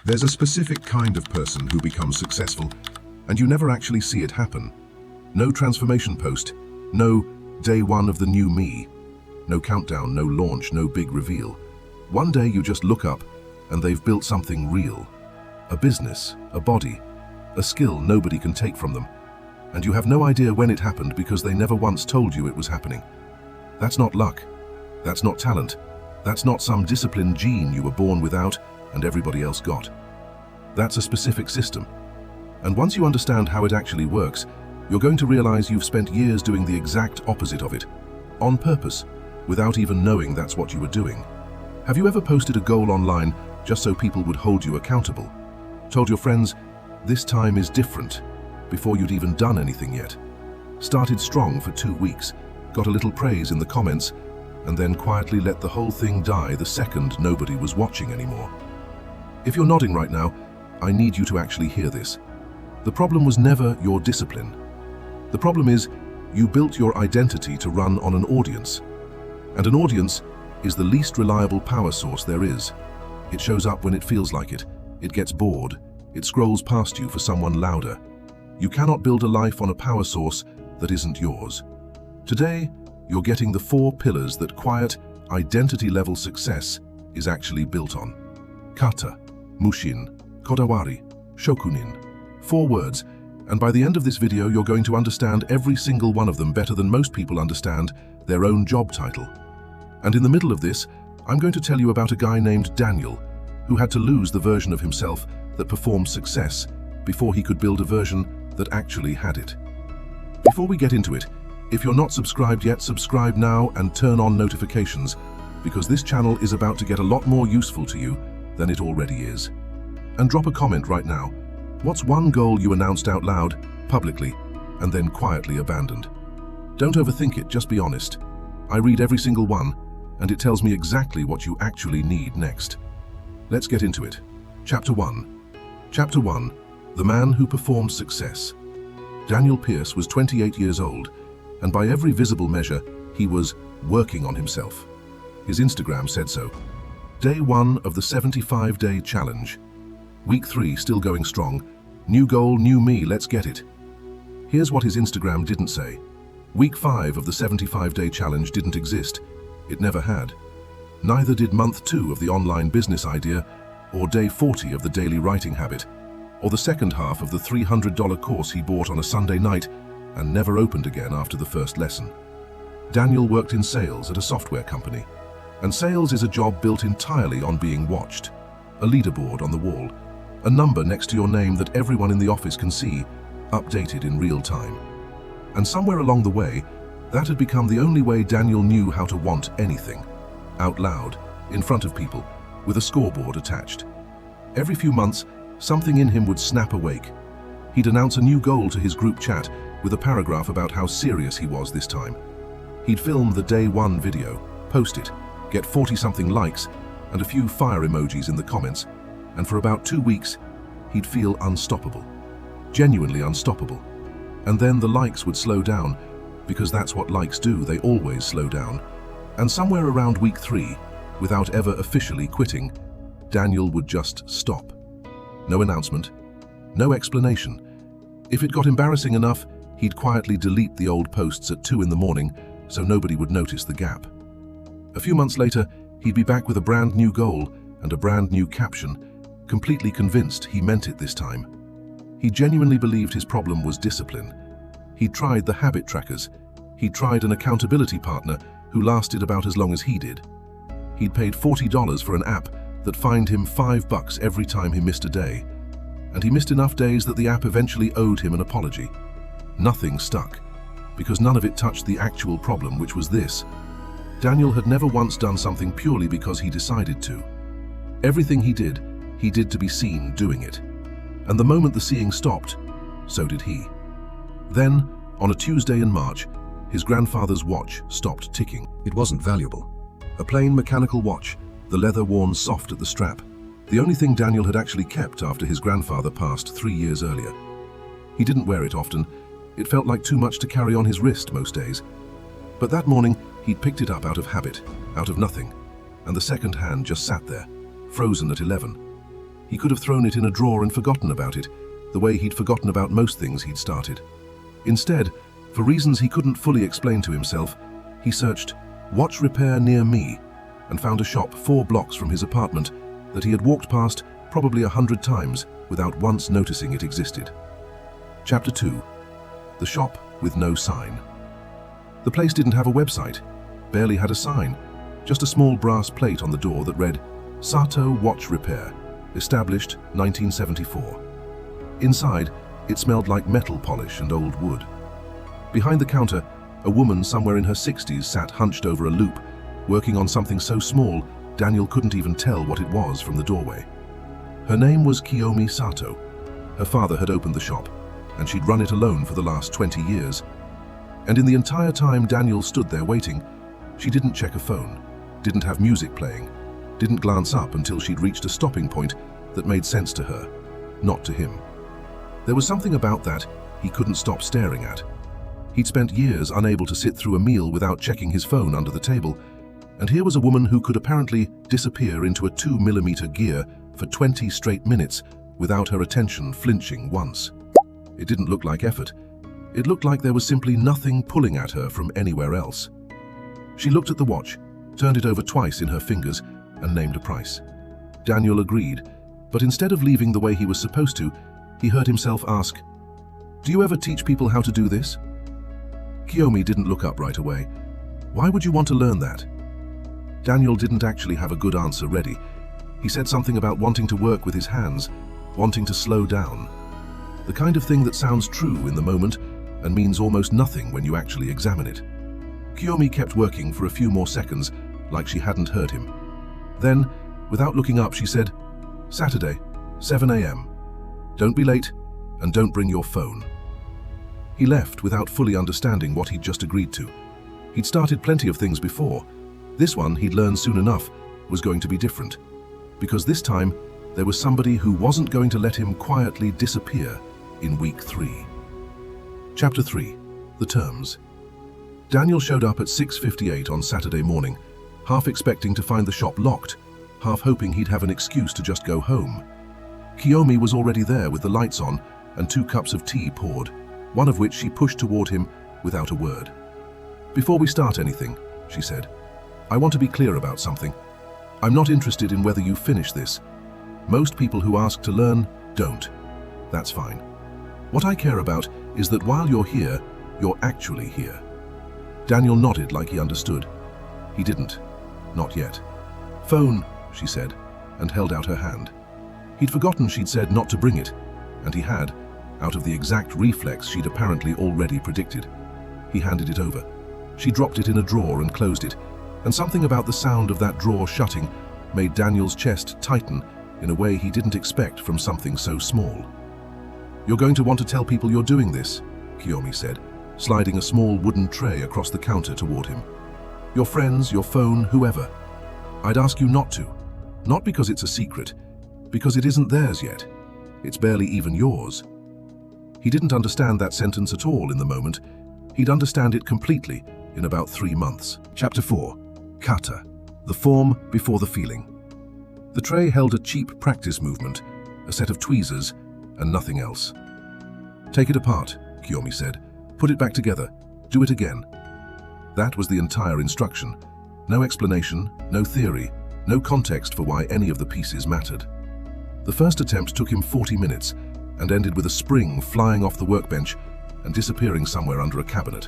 There's a specific kind of person who becomes successful, and you never actually see it happen. No transformation post, no day one of the new me, no countdown, no launch, no big reveal. One day you just look up and they've built something real. A business, a body, a skill nobody can take from them. And you have no idea when it happened because they never once told you it was happening. That's not luck. That's not talent. That's not some disciplined gene you were born without and everybody else got. That's a specific system. And once you understand how it actually works, you're going to realize you've spent years doing the exact opposite of it, on purpose, without even knowing that's what you were doing. Have you ever posted a goal online just so people would hold you accountable? Told your friends, this time is different, before you'd even done anything yet? Started strong for 2 weeks, got a little praise in the comments, and then quietly let the whole thing die the second nobody was watching anymore. If you're nodding right now, I need you to actually hear this. The problem was never your discipline. The problem is, you built your identity to run on an audience. And an audience is the least reliable power source there is. It shows up when it feels like it. It gets bored. It scrolls past you for someone louder. You cannot build a life on a power source that isn't yours. Today, you're getting the 4 pillars that quiet, identity-level success is actually built on. Kata, Mushin, Kodawari, Shokunin. 4 words, and by the end of this video you're going to understand every single one of them better than most people understand their own job title. And in the middle of this, I'm going to tell you about a guy named Daniel, who had to lose the version of himself that performed success before he could build a version that actually had it. Before we get into it, if you're not subscribed yet, subscribe now and turn on notifications, because this channel is about to get a lot more useful to you than it already is. And drop a comment right now. What's one goal you announced out loud, publicly, and then quietly abandoned? Don't overthink it, just be honest. I read every single one, and it tells me exactly what you actually need next. Let's get into it. Chapter 1. Chapter 1. The Man Who Performed Success. Daniel Pierce was 28 years old, and by every visible measure, he was working on himself. His Instagram said so. Day 1 of the 75-day challenge. Week 3 still going strong. New goal, new me, let's get it. Here's what his Instagram didn't say. Week 5 of the 75-day challenge didn't exist. It never had. Neither did month 2 of the online business idea, or day 40 of the daily writing habit, or the second half of the $300 course he bought on a Sunday night and never opened again after the first lesson. Daniel worked in sales at a software company, and sales is a job built entirely on being watched. A leaderboard on the wall, a number next to your name that everyone in the office can see, updated in real time. And somewhere along the way, that had become the only way Daniel knew how to want anything. Out loud, in front of people, with a scoreboard attached. Every few months, something in him would snap awake. He'd announce a new goal to his group chat with a paragraph about how serious he was this time. He'd film the day 1 video, post it, get 40-something likes, and a few fire emojis in the comments, and for about 2 weeks, he'd feel unstoppable. Genuinely unstoppable. And then the likes would slow down, because that's what likes do, they always slow down. And somewhere around week 3, without ever officially quitting, Daniel would just stop. No announcement, no explanation. If it got embarrassing enough, he'd quietly delete the old posts at 2 in the morning so nobody would notice the gap. A few months later, he'd be back with a brand new goal and a brand new caption, completely convinced he meant it this time. He genuinely believed his problem was discipline. He'd tried the habit trackers. He'd tried an accountability partner who lasted about as long as he did. He'd paid $40 for an app that fined him $5 every time he missed a day. And he missed enough days that the app eventually owed him an apology. Nothing stuck, because none of it touched the actual problem, which was this. Daniel had never once done something purely because he decided to. Everything he did to be seen doing it. And the moment the seeing stopped, so did he. Then, on a Tuesday in March, his grandfather's watch stopped ticking. It wasn't valuable. A plain mechanical watch, the leather worn soft at the strap. The only thing Daniel had actually kept after his grandfather passed 3 years earlier. He didn't wear it often. It felt like too much to carry on his wrist most days. But that morning, he'd picked it up out of habit, out of nothing, and the second hand just sat there, frozen at 11. He could have thrown it in a drawer and forgotten about it, the way he'd forgotten about most things he'd started. Instead, for reasons he couldn't fully explain to himself, he searched "watch repair near me" and found a shop 4 blocks from his apartment that he had walked past probably 100 times without once noticing it existed. Chapter 2. The shop with no sign. The place didn't have a website, barely had a sign, just a small brass plate on the door that read, "Sato Watch Repair, established 1974. Inside, it smelled like metal polish and old wood. Behind the counter, a woman somewhere in her 60s sat hunched over a loop, working on something so small Daniel couldn't even tell what it was from the doorway. Her name was Kiyomi Sato. Her father had opened the shop, and she'd run it alone for the last 20 years. And in the entire time Daniel stood there waiting, she didn't check a phone, didn't have music playing, didn't glance up until she'd reached a stopping point that made sense to her, not to him. There was something about that he couldn't stop staring at. He'd spent years unable to sit through a meal without checking his phone under the table, and here was a woman who could apparently disappear into a 2mm gear for 20 straight minutes without her attention flinching once. It didn't look like effort. It looked like there was simply nothing pulling at her from anywhere else. She looked at the watch, turned it over twice in her fingers, and named a price. Daniel agreed, but instead of leaving the way he was supposed to, he heard himself ask, "Do you ever teach people how to do this?" Kiyomi didn't look up right away. "Why would you want to learn that?" Daniel didn't actually have a good answer ready. He said something about wanting to work with his hands, wanting to slow down. The kind of thing that sounds true in the moment and means almost nothing when you actually examine it. Kiyomi kept working for a few more seconds, like she hadn't heard him. Then, without looking up, she said, "Saturday, 7 a.m. Don't be late, and don't bring your phone." He left without fully understanding what he'd just agreed to. He'd started plenty of things before. This one, he'd learned soon enough, was going to be different. Because this time, there was somebody who wasn't going to let him quietly disappear in week 3. Chapter 3. The Terms. Daniel showed up at 6:58 on Saturday morning, half expecting to find the shop locked, half hoping he'd have an excuse to just go home. Kiyomi was already there with the lights on and 2 cups of tea poured, one of which she pushed toward him without a word. "Before we start anything," she said, "I want to be clear about something. I'm not interested in whether you finish this. Most people who ask to learn don't. That's fine. What I care about is that while you're here, you're actually here." Daniel nodded like he understood. He didn't. Not yet. "Phone," she said, and held out her hand. He'd forgotten she'd said not to bring it, and he had, out of the exact reflex she'd apparently already predicted. He handed it over. She dropped it in a drawer and closed it, and something about the sound of that drawer shutting made Daniel's chest tighten in a way he didn't expect from something so small. "You're going to want to tell people you're doing this," Kiyomi said, sliding a small wooden tray across the counter toward him. "Your friends, your phone, whoever. I'd ask you not to. Not because it's a secret, because it isn't theirs yet. It's barely even yours." He didn't understand that sentence at all in the moment. He'd understand it completely in about 3 months. Chapter 4. Kata. The form before the feeling. The tray held a cheap practice movement, a set of tweezers, and nothing else. "Take it apart," Kiyomi said. "Put it back together. Do it again." That was the entire instruction. No explanation, no theory, no context for why any of the pieces mattered. The first attempt took him 40 minutes and ended with a spring flying off the workbench and disappearing somewhere under a cabinet.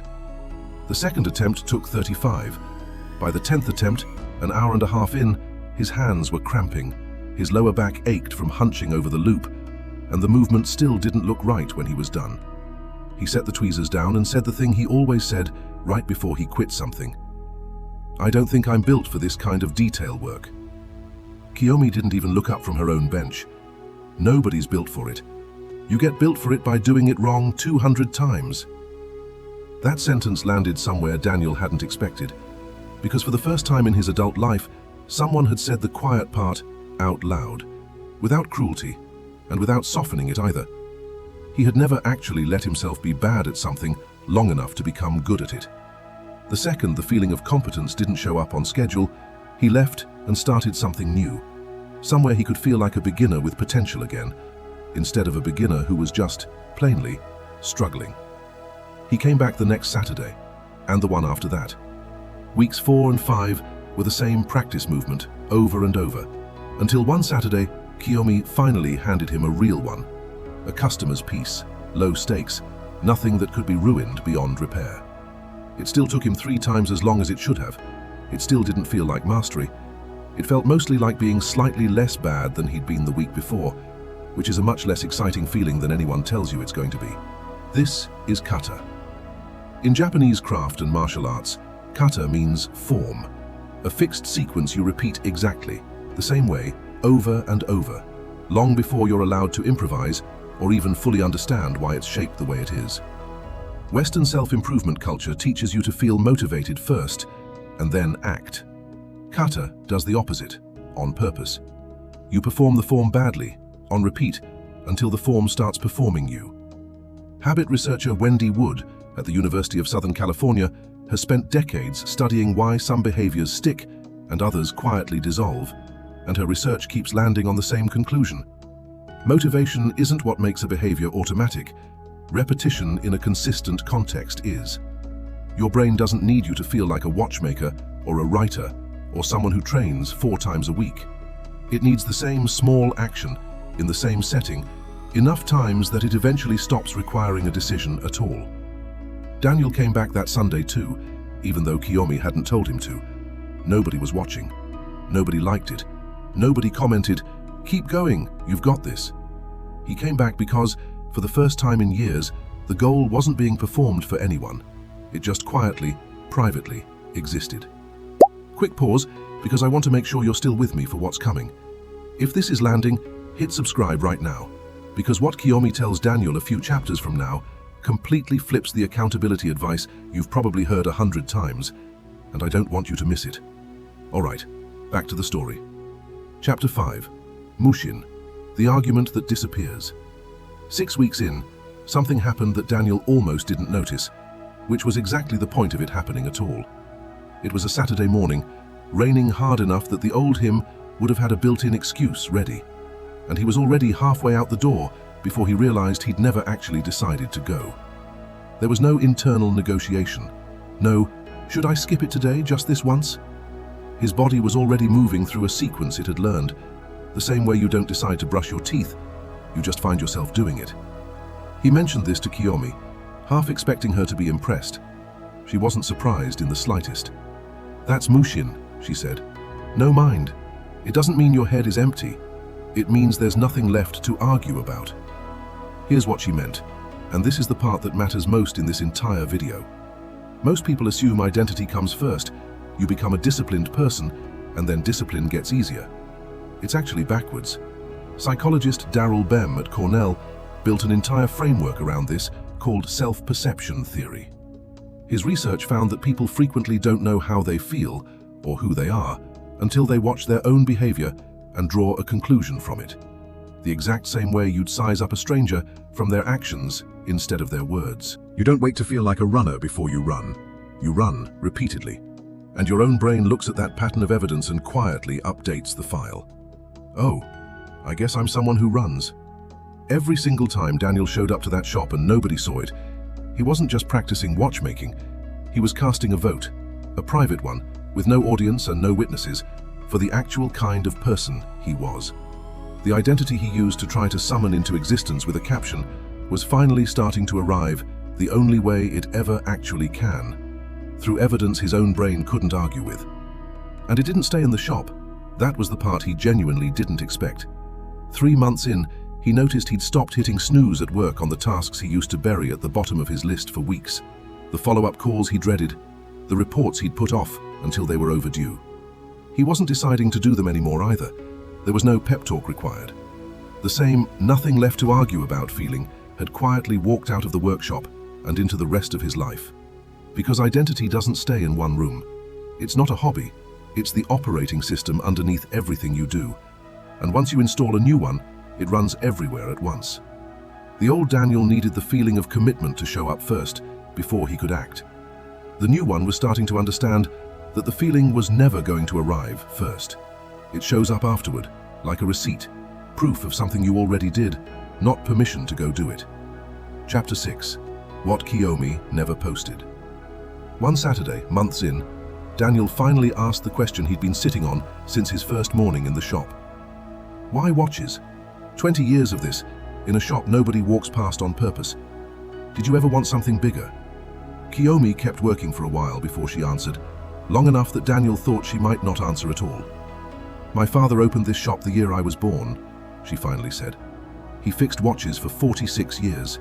The second attempt took 35. By the 10th attempt, an hour and a half in, his hands were cramping, his lower back ached from hunching over the loop, and the movement still didn't look right when he was done. He set the tweezers down and said the thing he always said right before he quit something. "I don't think I'm built for this kind of detail work." Kiyomi didn't even look up from her own bench. Nobody's built for it. You get built for it by doing it wrong 200 times. That sentence landed somewhere Daniel hadn't expected, because for the first time in his adult life, someone had said the quiet part out loud, without cruelty, and without softening it either. He had never actually let himself be bad at something long enough to become good at it. The second the feeling of competence didn't show up on schedule, he left and started something new. somewhere he could feel like a beginner with potential again, instead of a beginner who was just, plainly, struggling. He came back the next Saturday, and the one after that. Weeks 4 and 5 were the same practice movement, over and over, until one Saturday, Kiyomi finally handed him a real one. A customer's piece, low stakes, nothing that could be ruined beyond repair. It still took him 3 times as long as it should have. It still didn't feel like mastery. It felt mostly like being slightly less bad than he'd been the week before, which is a much less exciting feeling than anyone tells you it's going to be. This is kata. In Japanese craft and martial arts, kata means form, a fixed sequence you repeat exactly, the same way, over and over, long before you're allowed to improvise or even fully understand why it's shaped the way it is. Western self-improvement culture teaches you to feel motivated first and then act. Kata does the opposite, on purpose. You perform the form badly, on repeat, until the form starts performing you. Habit researcher Wendy Wood at the University of Southern California has spent decades studying why some behaviors stick and others quietly dissolve, and her research keeps landing on the same conclusion. Motivation isn't what makes a behavior automatic. Repetition in a consistent context is. Your brain doesn't need you to feel like a watchmaker or a writer or someone who trains 4 times a week. It needs the same small action in the same setting enough times that it eventually stops requiring a decision at all. Daniel came back that Sunday too, even though Kiyomi hadn't told him to. Nobody was watching. Nobody liked it. Nobody commented, "Keep going, you've got this." He came back because, for the first time in years, the goal wasn't being performed for anyone. It just quietly, privately, existed. Quick pause, because I want to make sure you're still with me for what's coming. If this is landing, hit subscribe right now, because what Kiyomi tells Daniel a few chapters from now completely flips the accountability advice you've probably heard 100 times, and I don't want you to miss it. All right, back to the story. Chapter 5. Mushin, the argument that disappears. 6 weeks in, something happened that Daniel almost didn't notice, which was exactly the point of it happening at all. It was a Saturday morning, raining hard enough that the old him would have had a built-in excuse ready, and he was already halfway out the door before he realized he'd never actually decided to go. There was no internal negotiation. No, should I skip it today, just this once? His body was already moving through a sequence it had learned, the same way you don't decide to brush your teeth, you just find yourself doing it. He mentioned this to Kiyomi, half expecting her to be impressed. She wasn't surprised in the slightest. "That's Mushin," she said. "No mind. It doesn't mean your head is empty. It means there's nothing left to argue about." Here's what she meant, and this is the part that matters most in this entire video. Most people assume identity comes first. You become a disciplined person, and then discipline gets easier. It's actually backwards. Psychologist Darrell Bem at Cornell built an entire framework around this called self-perception theory. His research found that people frequently don't know how they feel, or who they are, until they watch their own behavior and draw a conclusion from it. The exact same way you'd size up a stranger from their actions instead of their words. You don't wait to feel like a runner before you run. You run repeatedly. And your own brain looks at that pattern of evidence and quietly updates the file. Oh, I guess I'm someone who runs. Every single time Daniel showed up to that shop and nobody saw it, he wasn't just practicing watchmaking, he was casting a vote, a private one, with no audience and no witnesses, for the actual kind of person he was. The identity he used to try to summon into existence with a caption was finally starting to arrive the only way it ever actually can, through evidence his own brain couldn't argue with. And it didn't stay in the shop. That was the part he genuinely didn't expect. 3 months in, he noticed he'd stopped hitting snooze at work on the tasks he used to bury at the bottom of his list for weeks. The follow-up calls he dreaded, the reports he'd put off until they were overdue. He wasn't deciding to do them anymore either. There was no pep talk required. The same nothing left to argue about feeling had quietly walked out of the workshop and into the rest of his life. Because identity doesn't stay in one room. It's not a hobby, it's the operating system underneath everything you do. And once you install a new one, it runs everywhere at once. The old Daniel needed the feeling of commitment to show up first, before he could act. The new one was starting to understand that the feeling was never going to arrive first. It shows up afterward, like a receipt, proof of something you already did, not permission to go do it. Chapter 6. What Kiyomi never posted. One Saturday, months in, Daniel finally asked the question he'd been sitting on since his first morning in the shop. Why watches? 20 years of this, in a shop nobody walks past on purpose. Did you ever want something bigger? Kiyomi kept working for a while before she answered, long enough that Daniel thought she might not answer at all. My father opened this shop the year I was born, she finally said. He fixed watches for 46 years.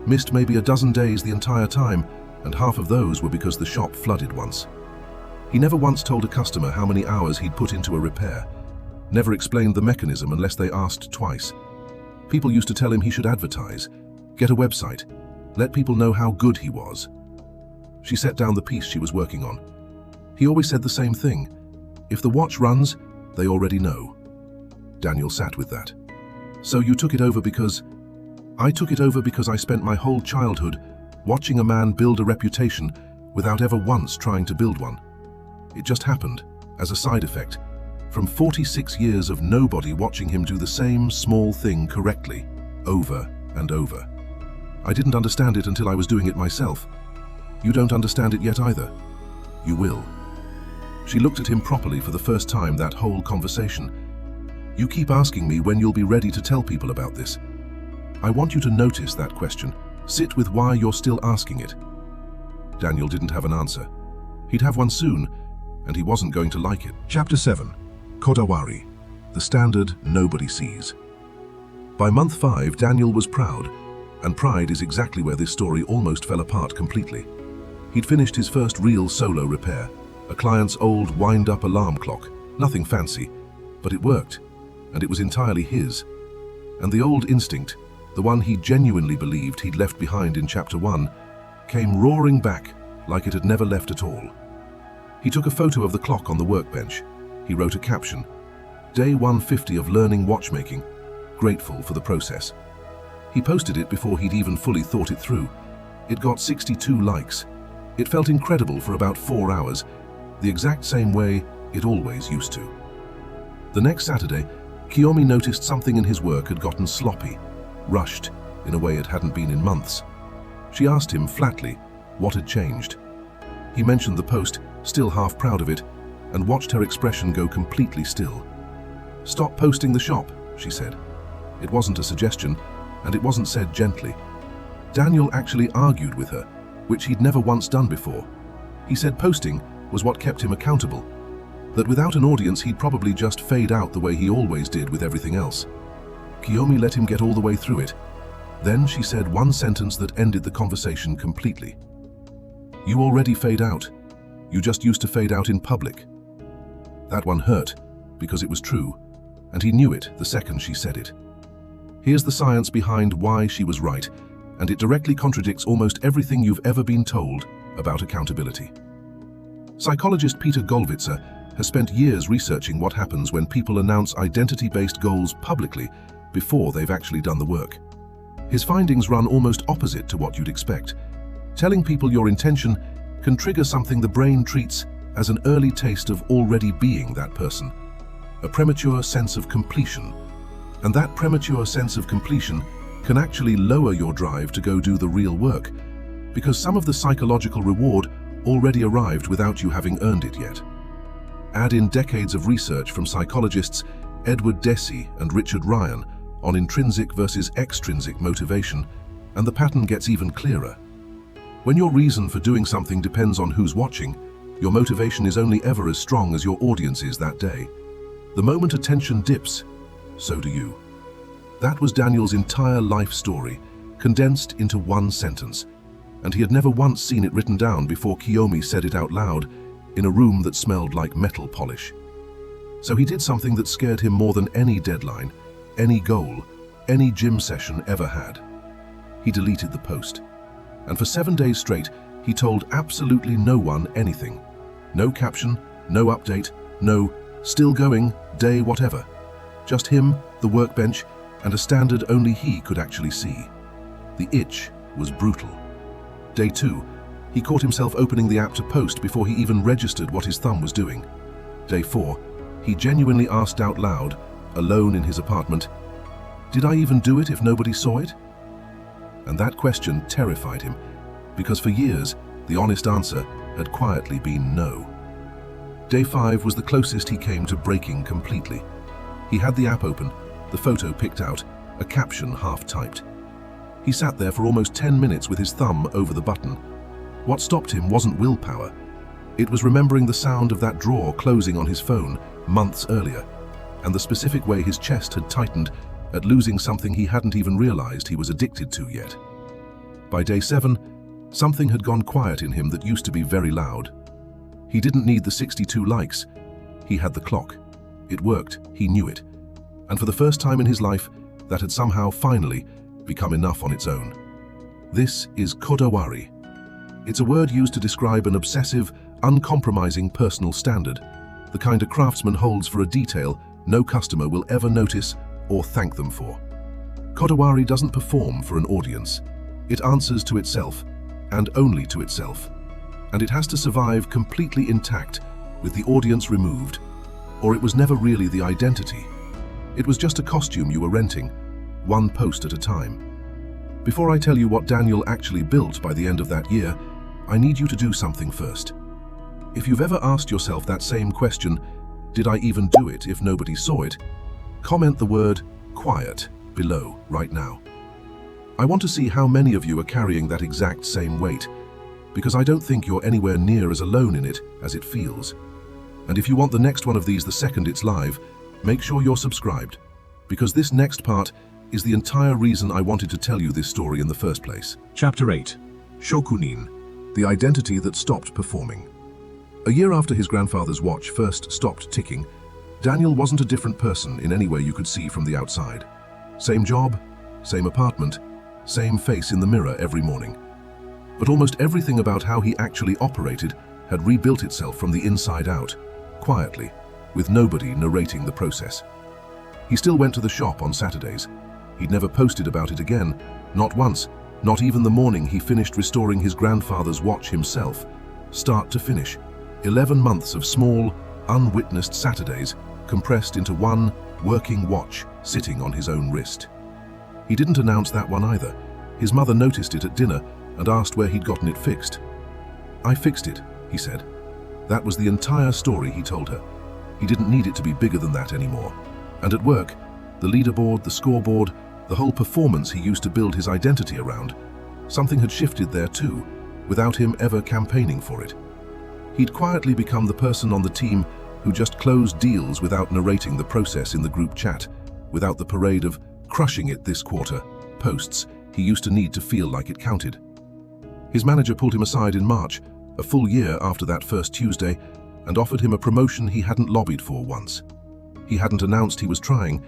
Missed maybe a dozen days the entire time, and half of those were because the shop flooded once. He never once told a customer how many hours he'd put into a repair, never explained the mechanism unless they asked twice. People used to tell him he should advertise, get a website, let people know how good he was. She set down the piece she was working on. He always said the same thing. If the watch runs, they already know. Daniel sat with that. So you took it over because... I took it over because I spent my whole childhood watching a man build a reputation without ever once trying to build one. It just happened, as a side effect, from 46 years of nobody watching him do the same small thing correctly, over and over. I didn't understand it until I was doing it myself. You don't understand it yet either. You will. She looked at him properly for the first time that whole conversation. You keep asking me when you'll be ready to tell people about this. I want you to notice that question. Sit with why you're still asking it. Daniel didn't have an answer. He'd have one soon, and he wasn't going to like it. Chapter 7. Kodawari. The standard nobody sees. By month 5, Daniel was proud, and pride is exactly where this story almost fell apart completely. He'd finished his first real solo repair, a client's old wind-up alarm clock. Nothing fancy, but it worked, and it was entirely his. And the old instinct, the one he genuinely believed he'd left behind in Chapter 1, came roaring back like it had never left at all. He took a photo of the clock on the workbench. He wrote a caption, "Day 150 of learning watchmaking, grateful for the process." He posted it before he'd even fully thought it through. It got 62 likes. It felt incredible for about 4 hours, the exact same way it always used to. The next Saturday, Kiyomi noticed something in his work had gotten sloppy, rushed, in a way it hadn't been in months. She asked him flatly what had changed. He mentioned the post, still half proud of it, and watched her expression go completely still. "Stop posting the shop," she said. It wasn't a suggestion, and it wasn't said gently. Daniel actually argued with her, which he'd never once done before. He said posting was what kept him accountable, that without an audience he'd probably just fade out the way he always did with everything else. Kiyomi let him get all the way through it. Then she said one sentence that ended the conversation completely. "You already fade out. You just used to fade out in public." That one hurt, because it was true, and he knew it the second she said it. Here's the science behind why she was right, and it directly contradicts almost everything you've ever been told about accountability. Psychologist Peter Gollwitzer has spent years researching what happens when people announce identity-based goals publicly before they've actually done the work. His findings run almost opposite to what you'd expect. Telling people your intention can trigger something the brain treats as an early taste of already being that person, a premature sense of completion. And that premature sense of completion can actually lower your drive to go do the real work, because some of the psychological reward already arrived without you having earned it yet. Add in decades of research from psychologists Edward Deci and Richard Ryan on intrinsic versus extrinsic motivation, and the pattern gets even clearer. When your reason for doing something depends on who's watching, your motivation is only ever as strong as your audience is that day. The moment attention dips, so do you. That was Daniel's entire life story, condensed into one sentence, and he had never once seen it written down before Kiyomi said it out loud in a room that smelled like metal polish. So he did something that scared him more than any deadline, any goal, any gym session ever had. He deleted the post. And for 7 days straight, he told absolutely no one anything. No caption, no update, no "still going, day whatever." Just him, the workbench, and a standard only he could actually see. The itch was brutal. Day 2, he caught himself opening the app to post before he even registered what his thumb was doing. Day 4, he genuinely asked out loud, alone in his apartment. Did I even do it if nobody saw it? And that question terrified him, because for years, the honest answer had quietly been no. Day 5 was the closest he came to breaking completely. He had the app open, the photo picked out, a caption half-typed. He sat there for almost 10 minutes with his thumb over the button. What stopped him wasn't willpower. It was remembering the sound of that drawer closing on his phone months earlier, and the specific way his chest had tightened at losing something he hadn't even realized he was addicted to yet. By day 7, something had gone quiet in him that used to be very loud. He didn't need the 62 likes. He had the clock. It worked, he knew it. And for the first time in his life, that had somehow finally become enough on its own. This is kodawari. It's a word used to describe an obsessive, uncompromising personal standard, the kind a craftsman holds for a detail no customer will ever notice or thank them for. Kodawari doesn't perform for an audience. It answers to itself, and only to itself. And it has to survive completely intact, with the audience removed, or it was never really the identity. It was just a costume you were renting, one post at a time. Before I tell you what Daniel actually built by the end of that year, I need you to do something first. If you've ever asked yourself that same question, did I even do it if nobody saw it? Comment the word quiet below right now. I want to see how many of you are carrying that exact same weight, because I don't think you're anywhere near as alone in it as it feels. And if you want the next one of these the second it's live, make sure you're subscribed, because this next part is the entire reason I wanted to tell you this story in the first place. Chapter 8. Shokunin, the identity that stopped performing. A year after his grandfather's watch first stopped ticking, Daniel wasn't a different person in any way you could see from the outside. Same job, same apartment, same face in the mirror every morning. But almost everything about how he actually operated had rebuilt itself from the inside out, quietly, with nobody narrating the process. He still went to the shop on Saturdays. He'd never posted about it again, not once, not even the morning he finished restoring his grandfather's watch himself, start to finish. 11 months of small, unwitnessed Saturdays compressed into one working watch sitting on his own wrist. He didn't announce that one either. His mother noticed it at dinner and asked where he'd gotten it fixed. "I fixed it," he said. That was the entire story he told her. He didn't need it to be bigger than that anymore. And at work, the leaderboard, the scoreboard, the whole performance he used to build his identity around, something had shifted there too, without him ever campaigning for it. He'd quietly become the person on the team who just closed deals without narrating the process in the group chat, without the parade of "crushing it this quarter" posts he used to need to feel like it counted. His manager pulled him aside in March, a full year after that first Tuesday, and offered him a promotion he hadn't lobbied for once. He hadn't announced he was trying,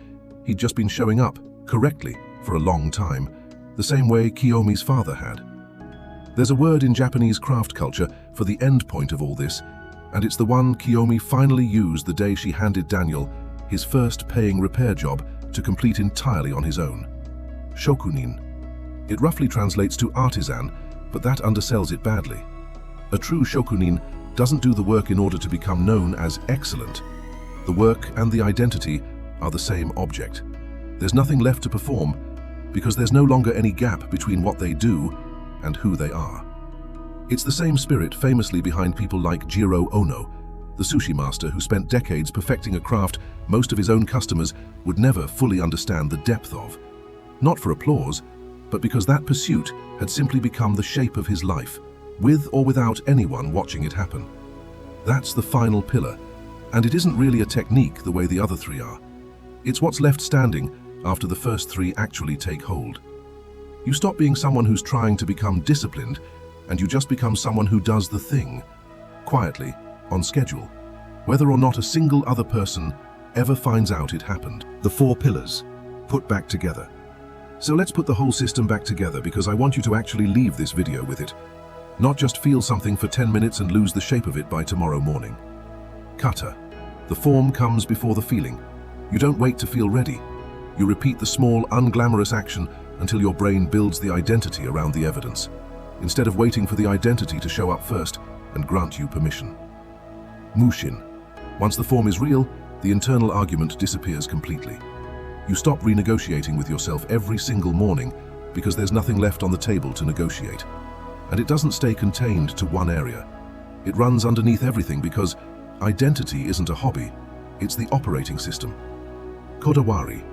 he'd just been showing up, correctly, for a long time, the same way Kiyomi's father had. There's a word in Japanese craft culture for the end point of all this, and it's the one Kiyomi finally used the day she handed Daniel his first paying repair job to complete entirely on his own. Shokunin. It roughly translates to artisan, but that undersells it badly. A true shokunin doesn't do the work in order to become known as excellent. The work and the identity are the same object. There's nothing left to perform, because there's no longer any gap between what they do and who they are. It's the same spirit famously behind people like Jiro Ono, the sushi master who spent decades perfecting a craft most of his own customers would never fully understand the depth of. Not for applause, but because that pursuit had simply become the shape of his life, with or without anyone watching it happen. That's the final pillar, and it isn't really a technique the way the other three are. It's what's left standing after the first three actually take hold. You stop being someone who's trying to become disciplined, and you just become someone who does the thing, quietly, on schedule, whether or not a single other person ever finds out it happened. The 4 pillars, put back together. So let's put the whole system back together, because I want you to actually leave this video with it. Not just feel something for 10 minutes and lose the shape of it by tomorrow morning. Kata. The form comes before the feeling. You don't wait to feel ready. You repeat the small, unglamorous action until your brain builds the identity around the evidence, instead of waiting for the identity to show up first and grant you permission. Mushin. Once the form is real, the internal argument disappears completely. You stop renegotiating with yourself every single morning because there's nothing left on the table to negotiate. And it doesn't stay contained to one area. It runs underneath everything because identity isn't a hobby, it's the operating system. Kodawari.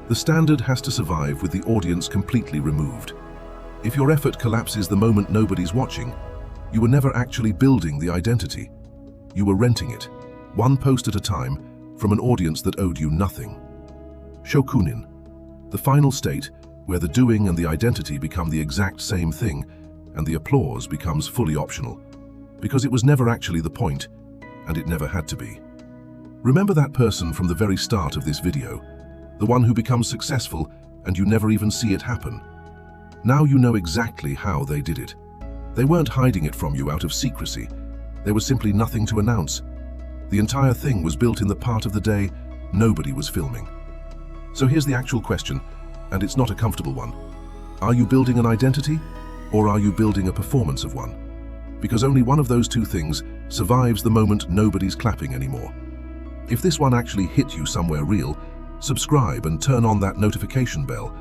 The standard has to survive with the audience completely removed. If your effort collapses the moment nobody's watching, you were never actually building the identity. You were renting it, one post at a time, from an audience that owed you nothing. Shokunin. The final state where the doing and the identity become the exact same thing, and the applause becomes fully optional, because it was never actually the point, and it never had to be. Remember that person from the very start of this video, the one who becomes successful and you never even see it happen. Now you know exactly how they did it. They weren't hiding it from you out of secrecy. There was simply nothing to announce. The entire thing was built in the part of the day nobody was filming. So here's the actual question, and it's not a comfortable one. Are you building an identity, or are you building a performance of one? Because only one of those two things survives the moment nobody's clapping anymore. If this one actually hit you somewhere real, subscribe and turn on that notification bell,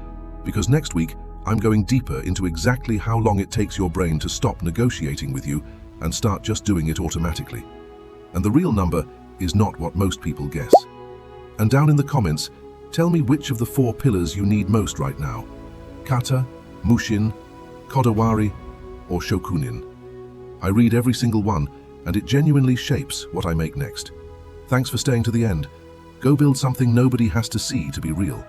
because next week I'm going deeper into exactly how long it takes your brain to stop negotiating with you and start just doing it automatically. And the real number is not what most people guess. And down in the comments, tell me which of the 4 pillars you need most right now. Kata, Mushin, Kodawari, or Shokunin. I read every single one, and it genuinely shapes what I make next. Thanks for staying to the end. Go build something nobody has to see to be real.